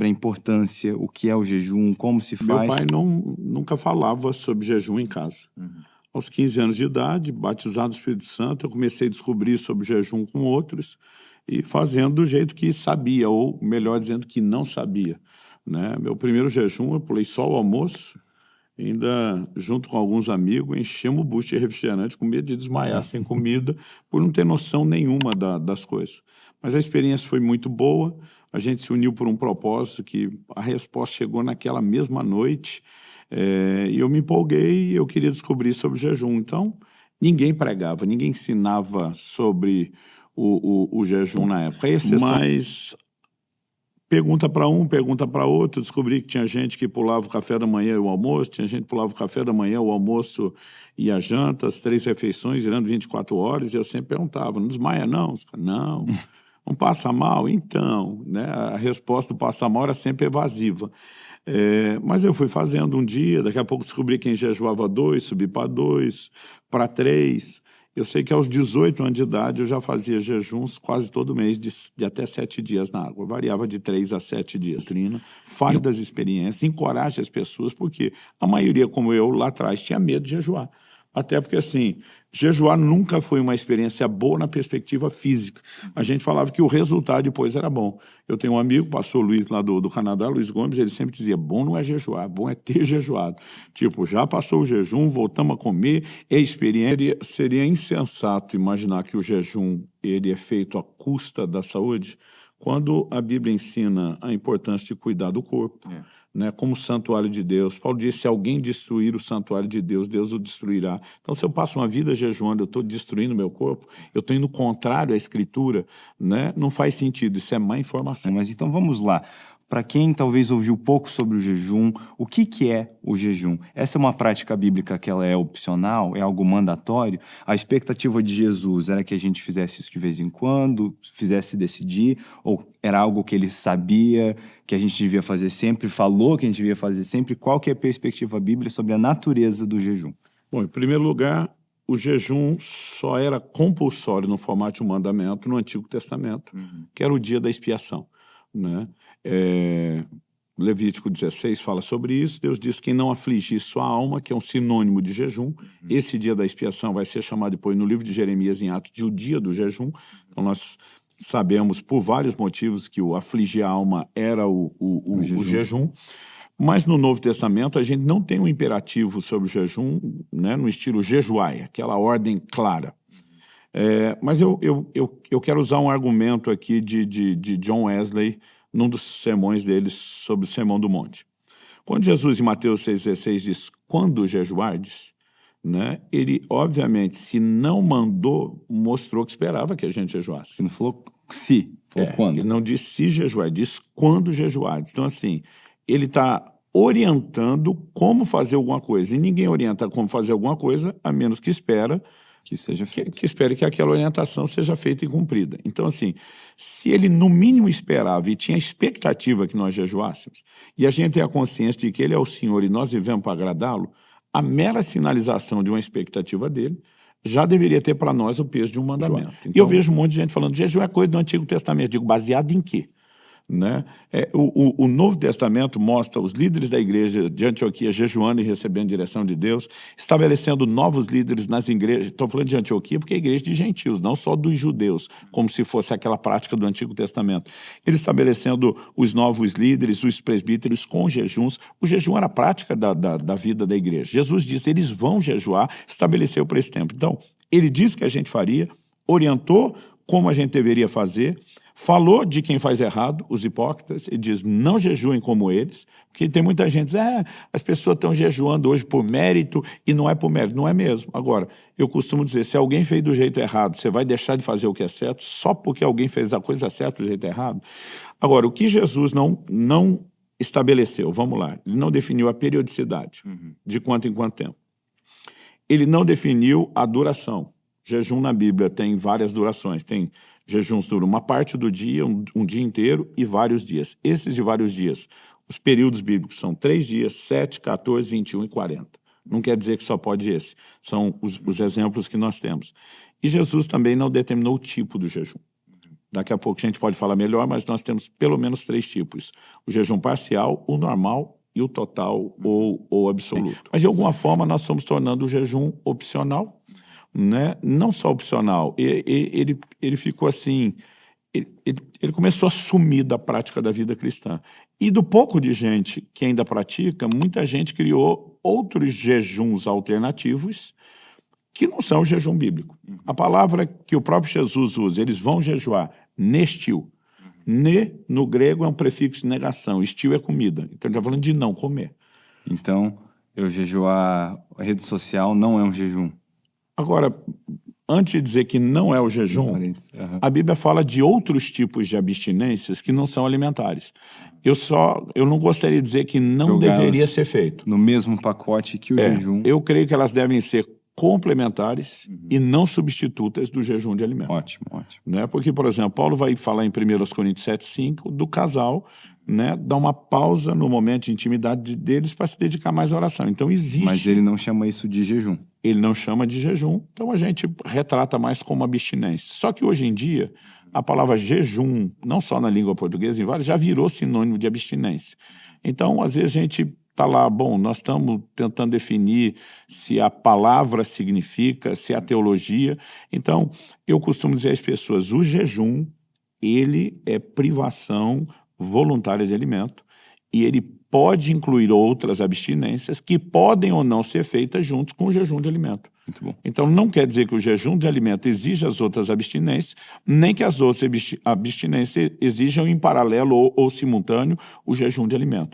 a importância, o que é o jejum, como se faz? Meu pai nunca falava sobre jejum em casa. Aos 15 anos de idade, batizado no Espírito Santo, eu comecei a descobrir sobre jejum com outros e fazendo do jeito que sabia, ou melhor dizendo, que não sabia, né? Meu primeiro jejum, eu pulei só o almoço, ainda junto com alguns amigos, enchemos o bucho de refrigerante com medo de desmaiar sem comida, por não ter noção nenhuma das coisas. Mas a experiência foi muito boa, a gente se uniu por um propósito que a resposta chegou naquela mesma noite, e eu me empolguei e eu queria descobrir sobre o jejum. Então, ninguém pregava, ninguém ensinava sobre o jejum na época. Mas pergunta para um, pergunta para outro, descobri que tinha gente que pulava o café da manhã e o almoço, tinha gente que pulava o café da manhã, o almoço e a janta, as 3 refeições, durando 24 horas, e eu sempre perguntava, não desmaia não? Não. Não passa mal? Então, né? A resposta do passa mal era sempre evasiva. Mas eu fui fazendo um dia, daqui a pouco descobri quem jejuava 2, subi para 2, para 3. Eu sei que aos 18 anos de idade eu já fazia jejuns quase todo mês de até 7 dias na água. Variava de 3 a 7 dias. Fale das experiências, encoraje as pessoas, porque a maioria, como eu, lá atrás, tinha medo de jejuar. Até porque, assim, jejuar nunca foi uma experiência boa na perspectiva física. A gente falava que o resultado depois era bom. Eu tenho um amigo, pastor Luiz, lá do Canadá, Luiz Gomes, ele sempre dizia, bom não é jejuar, bom é ter jejuado. Tipo, já passou o jejum, voltamos a comer, é experiência. Seria insensato imaginar que o jejum ele é feito à custa da saúde, quando a Bíblia ensina a importância de cuidar do corpo, né, como santuário de Deus. Paulo disse, se alguém destruir o santuário de Deus, Deus o destruirá. Então, se eu passo uma vida jejuando, eu estou destruindo meu corpo, eu estou indo contrário à Escritura, né, não faz sentido, isso é má informação. Mas então vamos lá. Para quem talvez ouviu pouco sobre o jejum, o que é o jejum? Essa é uma prática bíblica que ela é opcional, é algo mandatório? A expectativa de Jesus era que a gente fizesse isso de vez em quando, fizesse decidir, ou era algo que ele sabia que a gente devia fazer sempre, falou que a gente devia fazer sempre? Qual que é a perspectiva bíblica sobre a natureza do jejum? Bom, em primeiro lugar, o jejum só era compulsório no formato de um mandamento no Antigo Testamento, que era o dia da expiação, né? Levítico 16 fala sobre isso. Deus diz que quem não afligir sua alma, que é um sinônimo de jejum, esse dia da expiação vai ser chamado depois no livro de Jeremias em Atos de o dia do jejum. Então nós sabemos por vários motivos que o afligir a alma era o jejum. Mas no Novo Testamento a gente não tem um imperativo sobre o jejum, né, no estilo jejuai, aquela ordem clara. Mas eu quero usar um argumento aqui de John Wesley, num dos sermões deles sobre o Sermão do Monte. Quando Jesus, em Mateus 6,16, diz, quando jejuardes, né, ele, obviamente, se não mandou, mostrou que esperava que a gente jejuasse. Ele não falou se, falou quando. Ele não disse se jejuar, diz quando jejuardes. Então, assim, ele está orientando como fazer alguma coisa. E ninguém orienta como fazer alguma coisa, a menos que espera que seja feito. Que espere que aquela orientação seja feita e cumprida. Então, assim, se ele no mínimo esperava e tinha expectativa que nós jejuássemos, e a gente tem a consciência de que ele é o Senhor e nós vivemos para agradá-lo, a mera sinalização de uma expectativa dele já deveria ter para nós o peso de um mandamento. Então, e eu vejo um monte de gente falando, jejum é coisa do Antigo Testamento. Eu digo, baseado em quê? Né? O Novo Testamento mostra os líderes da igreja de Antioquia jejuando e recebendo direção de Deus, estabelecendo novos líderes nas igrejas. Estou falando de Antioquia porque é igreja de gentios, não só dos judeus, como se fosse aquela prática do Antigo Testamento. Ele estabelecendo os novos líderes, os presbíteros com jejuns. O jejum era a prática da vida da igreja. Jesus disse, eles vão jejuar, estabeleceu para esse tempo. Então, ele disse que a gente faria, orientou como a gente deveria fazer, falou de quem faz errado, os hipócritas, e diz, não jejuem como eles, porque tem muita gente que diz, as pessoas estão jejuando hoje por mérito, e não é por mérito, não é mesmo. Agora, eu costumo dizer, se alguém fez do jeito errado, você vai deixar de fazer o que é certo, só porque alguém fez a coisa certa do jeito errado? Agora, o que Jesus não estabeleceu, vamos lá, ele não definiu a periodicidade, de quanto em quanto tempo. Ele não definiu a duração. Jejum na Bíblia tem várias durações, tem jejuns duram uma parte do dia, um dia inteiro e vários dias. Esses de vários dias, os períodos bíblicos são 3 dias, 7, 14, 21 e 40. Não quer dizer que só pode esse. São os exemplos que nós temos. E Jesus também não determinou o tipo do jejum. Daqui a pouco a gente pode falar melhor, mas nós temos pelo menos 3 tipos. O jejum parcial, o normal e o total ou absoluto. Mas, de alguma forma, nós estamos tornando o jejum opcional, né? Não só opcional, ele ficou assim... Ele começou a sumir da prática da vida cristã. E do pouco de gente que ainda pratica, muita gente criou outros jejuns alternativos que não são o jejum bíblico. A palavra que o próprio Jesus usa, eles vão jejuar, nestiu. Ne, no grego, é um prefixo de negação, estiu é comida. Então ele está falando de não comer. Então, eu jejuar a rede social não é um jejum. Agora, antes de dizer que não é o jejum, a Bíblia fala de outros tipos de abstinências que não são alimentares. Eu não gostaria de dizer que não deveria ser feito. No mesmo pacote que o jejum. Eu creio que elas devem ser complementares e não substitutas do jejum de alimento. Ótimo, ótimo. Né? Porque, por exemplo, Paulo vai falar em 1 Coríntios 7,5 do casal, né, dar uma pausa no momento de intimidade deles para se dedicar mais à oração. Então existe... Mas ele não chama isso de jejum. Ele não chama de jejum, então a gente retrata mais como abstinência. Só que hoje em dia, a palavra jejum, não só na língua portuguesa, em várias, já virou sinônimo de abstinência. Então, às vezes a gente está lá, bom, nós estamos tentando definir se a palavra significa, se a teologia. Então, eu costumo dizer às pessoas, o jejum, ele é privação voluntária de alimento e ele pode incluir outras abstinências que podem ou não ser feitas junto com o jejum de alimento. Muito bom. Então, não quer dizer que o jejum de alimento exija as outras abstinências, nem que as outras abstinências exijam em paralelo ou simultâneo o jejum de alimento.